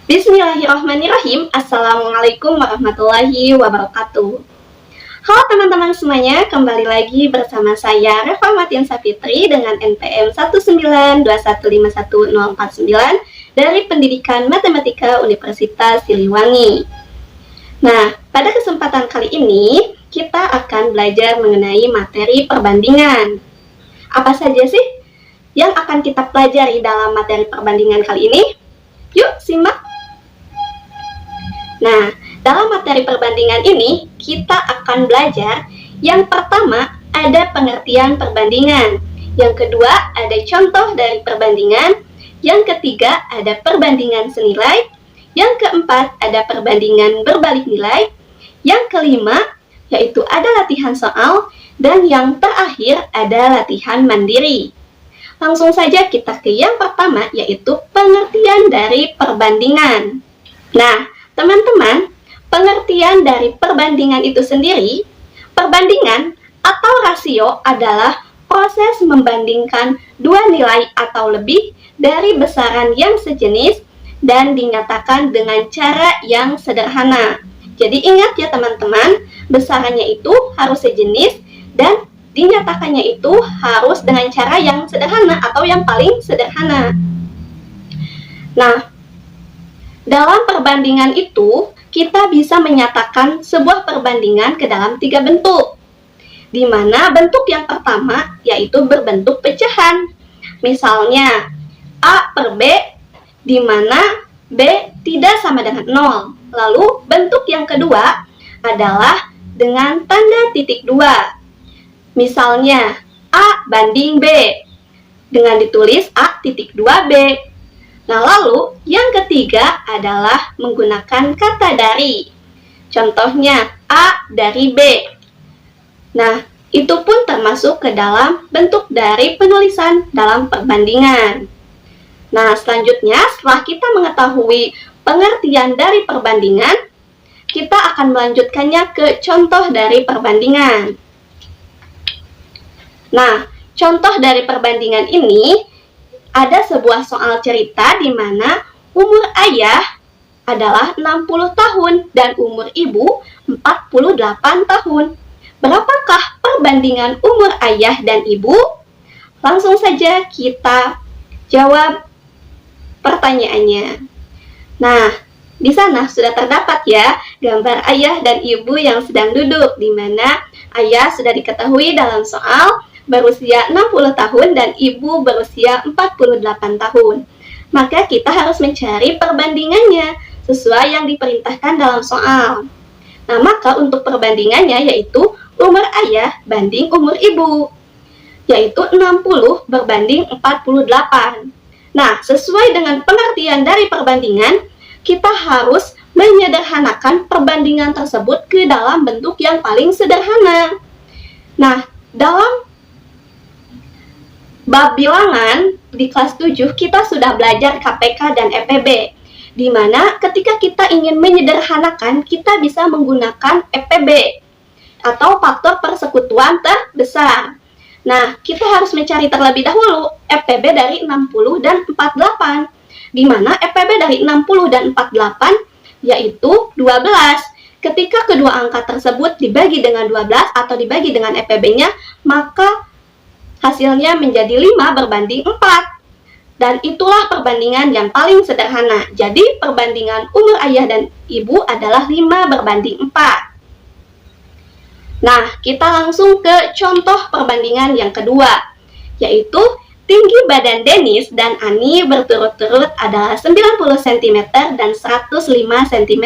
Bismillahirrahmanirrahim. Assalamualaikum warahmatullahi wabarakatuh. Halo teman-teman semuanya, kembali lagi bersama saya Reva Matin Sapitri dengan NPM 192151049 dari Pendidikan Matematika Universitas Siliwangi. Nah, pada kesempatan kali ini kita akan belajar mengenai materi perbandingan. Apa saja sih yang akan kita pelajari dalam materi perbandingan kali ini? Yuk simak. Nah, dalam materi perbandingan ini, kita akan belajar yang pertama ada pengertian perbandingan, yang kedua ada contoh dari perbandingan, yang ketiga ada perbandingan senilai, yang keempat ada perbandingan berbalik nilai, yang kelima yaitu ada latihan soal, dan yang terakhir ada latihan mandiri. Langsung saja kita ke yang pertama, yaitu pengertian dari perbandingan. Nah, teman-teman, pengertian dari perbandingan itu sendiri, perbandingan atau rasio adalah proses membandingkan dua nilai atau lebih dari besaran yang sejenis dan dinyatakan dengan cara yang sederhana. Jadi ingat ya teman-teman, besarannya itu harus sejenis dan dinyatakannya itu harus dengan cara yang sederhana atau yang paling sederhana. Nah, dalam perbandingan itu, kita bisa menyatakan sebuah perbandingan ke dalam tiga bentuk. Di mana bentuk yang pertama yaitu berbentuk pecahan. Misalnya, A per B, di mana B tidak sama dengan 0. Lalu, bentuk yang kedua adalah dengan tanda titik 2. Misalnya, A banding B, dengan ditulis A titik 2B. Nah, lalu yang ketiga adalah menggunakan kata dari. Contohnya, A dari B. Nah, itu pun termasuk ke dalam bentuk dari penulisan dalam perbandingan. Nah, selanjutnya setelah kita mengetahui pengertian dari perbandingan, kita akan melanjutkannya ke contoh dari perbandingan. Nah, contoh dari perbandingan ini ada sebuah soal cerita di mana umur ayah adalah 60 tahun dan umur ibu 48 tahun. Berapakah perbandingan umur ayah dan ibu? Langsung saja kita jawab pertanyaannya. Nah, di sana sudah terdapat ya gambar ayah dan ibu yang sedang duduk, di mana ayah sudah diketahui dalam soal berusia 60 tahun dan ibu berusia 48 tahun. Maka kita harus mencari perbandingannya sesuai yang diperintahkan dalam soal. Nah, maka untuk perbandingannya yaitu umur ayah banding umur ibu, yaitu 60 berbanding 48. Nah, sesuai dengan pengertian dari perbandingan, kita harus menyederhanakan perbandingan tersebut ke dalam bentuk yang paling sederhana. Nah, dalam bab bilangan di kelas 7 kita sudah belajar KPK dan EPB, di mana ketika kita ingin menyederhanakan kita bisa menggunakan EPB atau faktor persekutuan terbesar. Nah, kita harus mencari terlebih dahulu EPB dari 60 dan 48, di mana EPB dari 60 dan 48 yaitu 12. Ketika kedua angka tersebut dibagi dengan 12 atau dibagi dengan EPB-nya, maka hasilnya menjadi 5 berbanding 4. Dan itulah perbandingan yang paling sederhana. Jadi perbandingan umur ayah dan ibu adalah 5 berbanding 4. Nah, kita langsung ke contoh perbandingan yang kedua, yaitu tinggi badan Denis dan Ani berturut-turut adalah 90 cm dan 105 cm.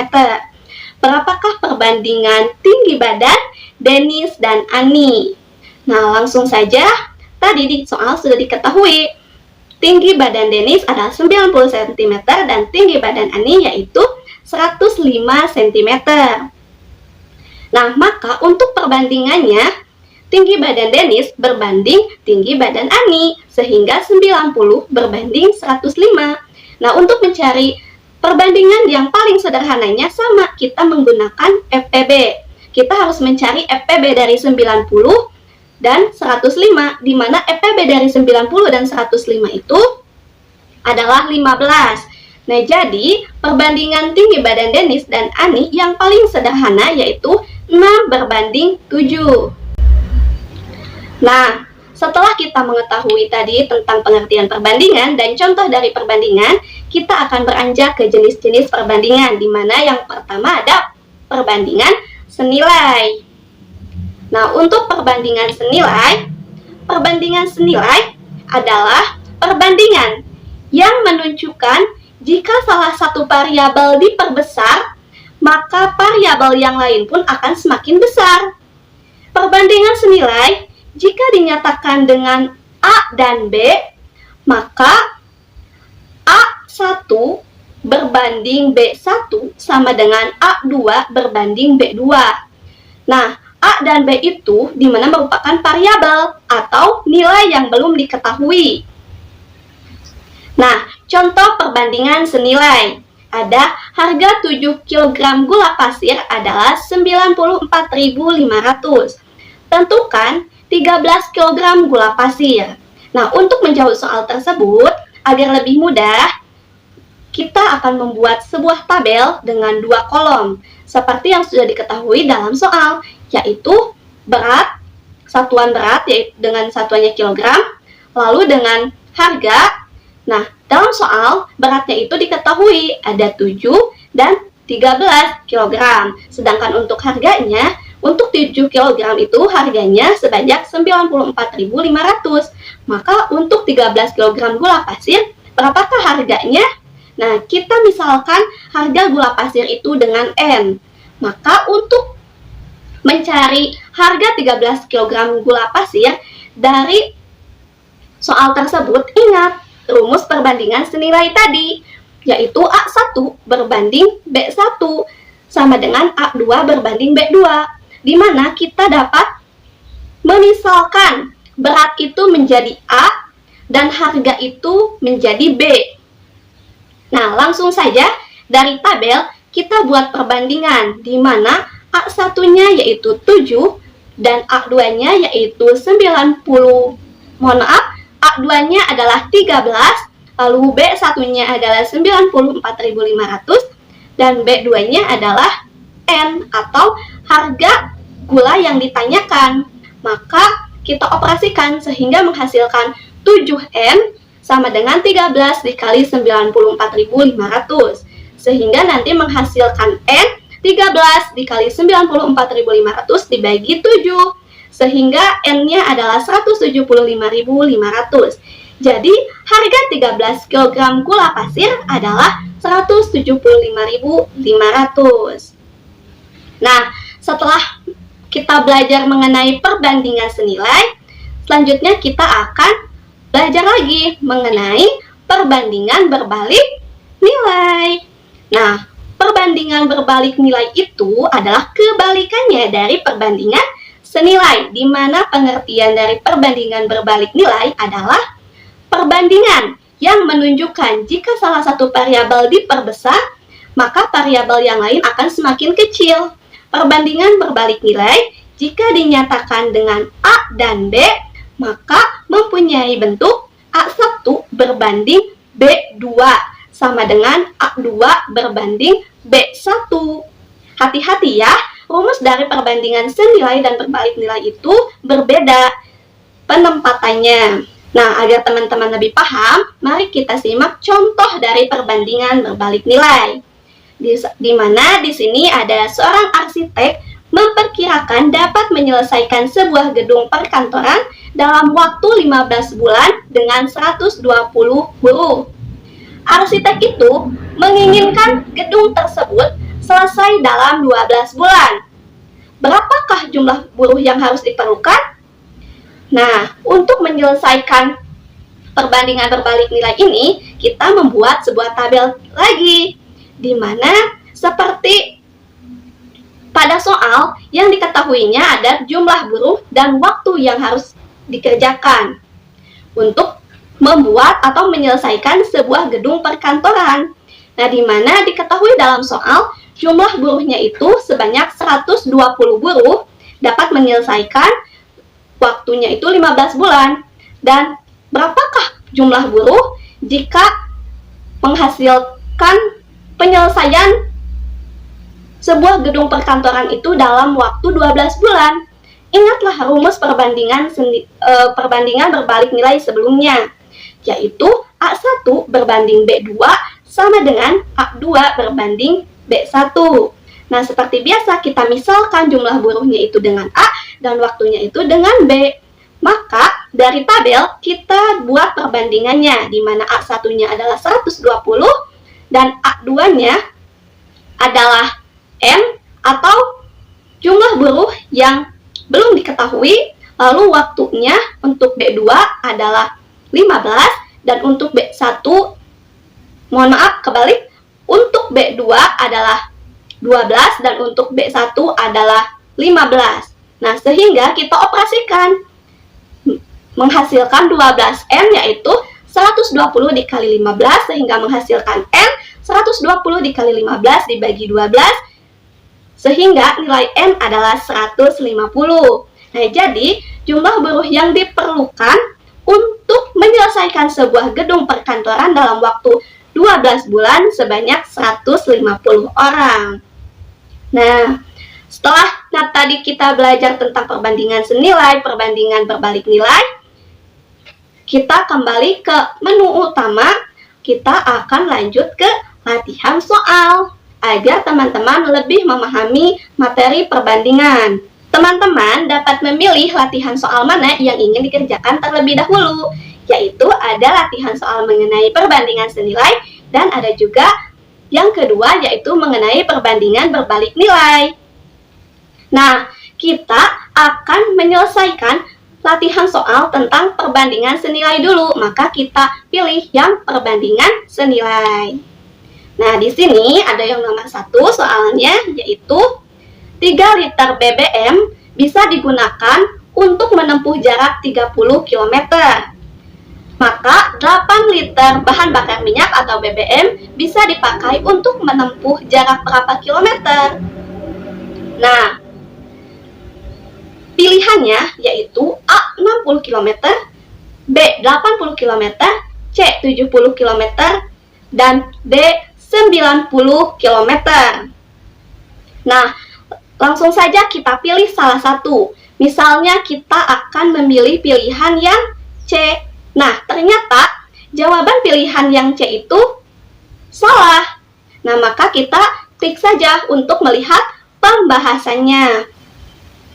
Berapakah perbandingan tinggi badan Denis dan Ani? Nah, langsung saja. Tadi di soal sudah diketahui, tinggi badan Denis adalah 90 cm dan tinggi badan Ani yaitu 105 cm. Nah, maka untuk perbandingannya, tinggi badan Denis berbanding tinggi badan Ani, sehingga 90 berbanding 105. Nah, untuk mencari perbandingan yang paling sederhananya sama, kita menggunakan EPB. Kita harus mencari EPB dari 90 dan 105, di mana EPB dari 90 dan 105 itu adalah 15. Nah, jadi perbandingan tinggi badan Denis dan Ani yang paling sederhana yaitu 6:7. Nah, setelah kita mengetahui tadi tentang pengertian perbandingan dan contoh dari perbandingan, kita akan beranjak ke jenis-jenis perbandingan, di mana yang pertama ada perbandingan senilai. Nah, untuk perbandingan senilai adalah perbandingan yang menunjukkan jika salah satu variabel diperbesar, maka variabel yang lain pun akan semakin besar. Perbandingan senilai jika dinyatakan dengan A dan B, maka A1 berbanding B1 sama dengan A2 berbanding B2. Nah, A dan B itu dimana merupakan variabel atau nilai yang belum diketahui. Nah, contoh perbandingan senilai. Ada harga 7 kg gula pasir adalah 94.500. Tentukan 13 kg gula pasir. Nah, untuk menjawab soal tersebut, agar lebih mudah, kita akan membuat sebuah tabel dengan 2 kolom, seperti yang sudah diketahui dalam soal, yaitu berat, satuan berat yaitu dengan satuannya kilogram, lalu dengan harga. Nah, dalam soal, beratnya itu diketahui ada 7 dan 13 kg. Sedangkan untuk harganya, untuk 7 kg itu harganya sebanyak 94.500. Maka untuk 13 kg gula pasir, berapakah harganya? Nah, kita misalkan harga gula pasir itu dengan N. Maka untuk mencari harga 13 kg gula pasir dari soal tersebut, ingat rumus perbandingan senilai tadi, yaitu A1 berbanding B1 sama dengan A2 berbanding B2, di mana kita dapat memisalkan berat itu menjadi A dan harga itu menjadi B. Nah, langsung saja dari tabel kita buat perbandingan, di mana A1-nya yaitu 7 dan A2-nya yaitu 90. A2-nya adalah 13, lalu B1-nya adalah 94.500 dan B2-nya adalah N atau harga gula yang ditanyakan. Maka kita operasikan sehingga menghasilkan 7N sama dengan 13 dikali 94.500. Sehingga nanti menghasilkan N 13 dikali 94.500 dibagi 7. Sehingga N-nya adalah 175.500. Jadi, harga 13 kg gula pasir adalah 175.500. Nah, setelah kita belajar mengenai perbandingan senilai, selanjutnya kita akan belajar lagi mengenai perbandingan berbalik nilai. Nah, perbandingan berbalik nilai itu adalah kebalikannya dari perbandingan senilai, di mana pengertian dari perbandingan berbalik nilai adalah perbandingan yang menunjukkan jika salah satu variabel diperbesar, maka variabel yang lain akan semakin kecil. Perbandingan berbalik nilai jika dinyatakan dengan A dan B, maka mempunyai bentuk A1 berbanding B2 sama dengan A2 berbanding B1. Hati-hati ya, rumus dari perbandingan senilai dan berbalik nilai itu berbeda penempatannya. Nah, agar teman-teman lebih paham, mari kita simak contoh dari perbandingan berbalik nilai. Di mana di sini ada seorang arsitek memperkirakan dapat menyelesaikan sebuah gedung perkantoran dalam waktu 15 bulan dengan 120 buruh. Arsitek itu menginginkan gedung tersebut selesai dalam 12 bulan. Berapakah jumlah buruh yang harus diperlukan? Nah, untuk menyelesaikan perbandingan berbalik nilai ini, kita membuat sebuah tabel lagi, di mana seperti pada soal yang diketahuinya ada jumlah buruh dan waktu yang harus dikerjakan untuk membuat atau menyelesaikan sebuah gedung perkantoran. Nah, di mana diketahui dalam soal jumlah buruhnya itu sebanyak 120 buruh dapat menyelesaikan waktunya itu 15 bulan. Dan berapakah jumlah buruh jika menghasilkan melakukan penyelesaian sebuah gedung perkantoran itu dalam waktu 12 bulan. Ingatlah rumus perbandingan berbalik nilai sebelumnya, yaitu A1 berbanding B2 sama dengan A2 berbanding B1. Nah, seperti biasa kita misalkan jumlah buruhnya itu dengan A dan waktunya itu dengan B. Maka dari tabel kita buat perbandingannya, di mana A1-nya adalah 120 dan A2-nya adalah N atau jumlah buruh yang belum diketahui, lalu waktunya untuk B2 adalah 15 dan untuk B1, mohon maaf kebalik, untuk B2 adalah 12 dan untuk B1 adalah 15. Nah, sehingga kita operasikan menghasilkan 12N yaitu 120 dikali 15 sehingga menghasilkan N 120 dikali 15 dibagi 12 sehingga nilai N adalah 150. Nah, jadi jumlah buruh yang diperlukan untuk menyelesaikan sebuah gedung perkantoran dalam waktu 12 bulan sebanyak 150 orang. Nah, setelah tadi kita belajar tentang perbandingan senilai, perbandingan berbalik nilai, kita kembali ke menu utama, kita akan lanjut ke latihan soal agar teman-teman lebih memahami materi perbandingan. Teman-teman dapat memilih latihan soal mana yang ingin dikerjakan terlebih dahulu, yaitu ada latihan soal mengenai perbandingan senilai dan ada juga yang kedua yaitu mengenai perbandingan berbalik nilai. Nah, kita akan menyelesaikan latihan soal tentang perbandingan senilai dulu, maka kita pilih yang perbandingan senilai. Nah, di sini ada yang nomor 1 soalnya, yaitu 3 liter BBM bisa digunakan untuk menempuh jarak 30 km. Maka 8 liter bahan bakar minyak atau BBM bisa dipakai untuk menempuh jarak berapa kilometer? Nah, pilihannya yaitu A 60 km, B 80 km, C 70 km, dan D 90 km. Nah, langsung saja kita pilih salah satu. Misalnya kita akan memilih pilihan yang C. Nah, ternyata jawaban pilihan yang C itu salah. Nah, maka kita klik saja untuk melihat pembahasannya.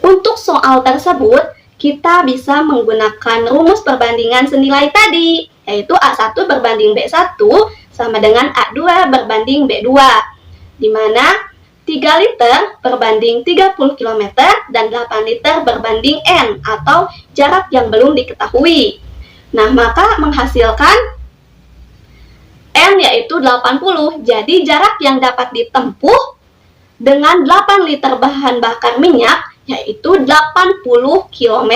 Untuk soal tersebut, kita bisa menggunakan rumus perbandingan senilai tadi, yaitu A1 berbanding B1 sama dengan A2 berbanding B2, di mana 3 liter berbanding 30 km dan 8 liter berbanding N atau jarak yang belum diketahui. Nah, maka menghasilkan N yaitu 80, jadi jarak yang dapat ditempuh dengan 8 liter bahan bakar minyak yaitu 80 km.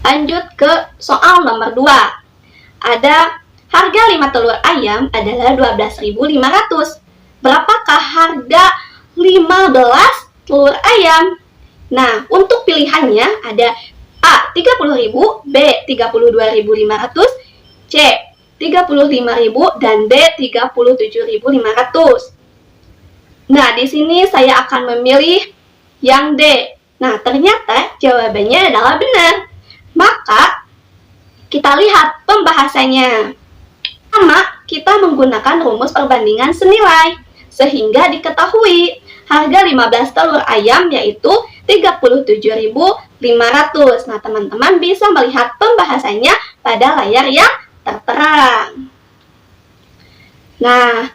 Lanjut ke soal nomor 2. Ada harga 5 telur ayam adalah 12.500. Berapakah harga 15 telur ayam? Nah, untuk pilihannya ada A 30.000, B 32.500, C 35.000 dan D 37.500. Nah, di sini saya akan memilih yang D. Nah, ternyata jawabannya adalah benar. Maka kita lihat pembahasannya. Pertama, kita menggunakan rumus perbandingan senilai, sehingga diketahui harga 15 telur ayam yaitu 37.500. Nah, teman-teman bisa melihat pembahasannya pada layar yang terterang. Nah,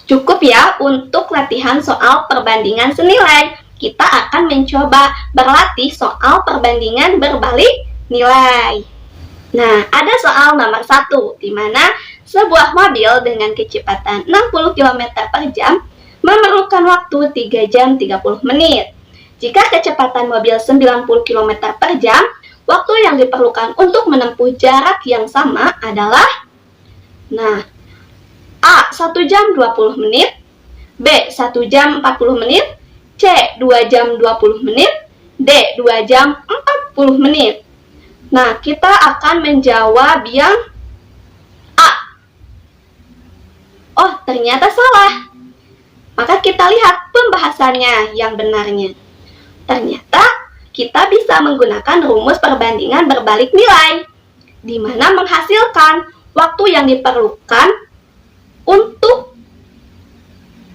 cukup ya untuk latihan soal perbandingan senilai. Kita akan mencoba berlatih soal perbandingan berbalik nilai. Nah, ada soal nomor 1, di mana sebuah mobil dengan kecepatan 60 km per jam memerlukan waktu 3 jam 30 menit. Jika kecepatan mobil 90 km per jam, waktu yang diperlukan untuk menempuh jarak yang sama adalah, nah, A 1 jam 20 menit, B 1 jam 40 menit, C 2 jam 20 menit, D 2 jam 40 menit. Nah, kita akan menjawab yang A. Ternyata salah. Maka kita lihat pembahasannya yang benarnya. Ternyata kita bisa menggunakan rumus perbandingan berbalik nilai, di mana menghasilkan waktu yang diperlukan untuk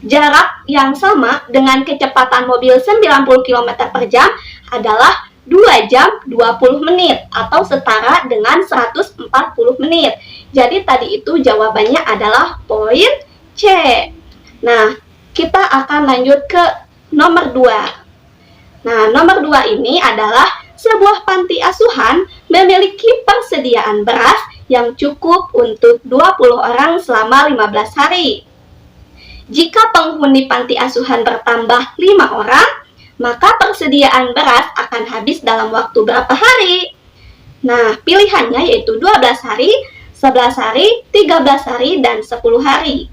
jarak yang sama dengan kecepatan mobil 90 km per jam adalah 2 jam 20 menit atau setara dengan 140 menit. Jadi tadi itu jawabannya adalah poin C. Nah, kita akan lanjut ke nomor 2. Nah, nomor 2 ini adalah sebuah panti asuhan memiliki persediaan beras yang cukup untuk 20 orang selama 15 hari. Jika penghuni panti asuhan bertambah 5 orang, maka persediaan beras akan habis dalam waktu berapa hari? Nah, pilihannya yaitu 12 hari, 11 hari, 13 hari, dan 10 hari.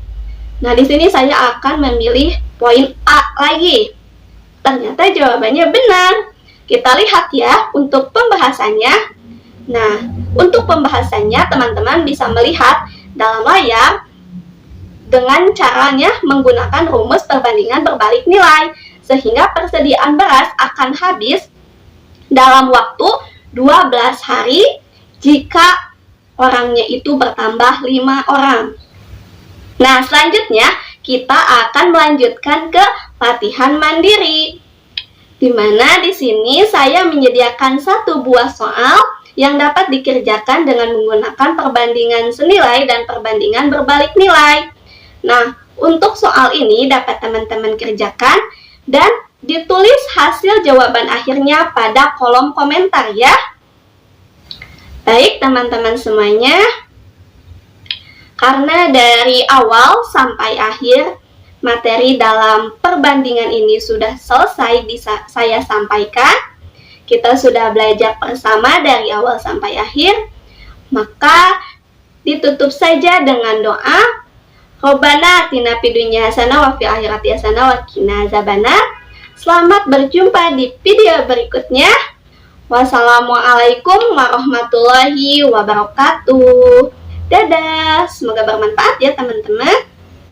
Nah, di sini saya akan memilih poin A lagi. Ternyata jawabannya benar. Kita lihat ya untuk pembahasannya. Nah, untuk pembahasannya teman-teman bisa melihat dalam layar dengan caranya menggunakan rumus perbandingan berbalik nilai, sehingga persediaan beras akan habis dalam waktu 12 hari jika orangnya itu bertambah 5 orang. Nah, selanjutnya kita akan melanjutkan ke latihan mandiri, di mana di sini saya menyediakan satu buah soal yang dapat dikerjakan dengan menggunakan perbandingan senilai dan perbandingan berbalik nilai. Nah, untuk soal ini dapat teman-teman kerjakan dan ditulis hasil jawaban akhirnya pada kolom komentar ya. Baik teman-teman semuanya, karena dari awal sampai akhir materi dalam perbandingan ini sudah selesai bisa saya sampaikan. Kita sudah belajar bersama dari awal sampai akhir, maka ditutup saja dengan doa. Robbana atina fid dunya hasanah wa fil akhirati hasanah wa qina azabannar. Selamat berjumpa di video berikutnya. Wassalamualaikum warahmatullahi wabarakatuh. Dadah, semoga bermanfaat ya teman-teman.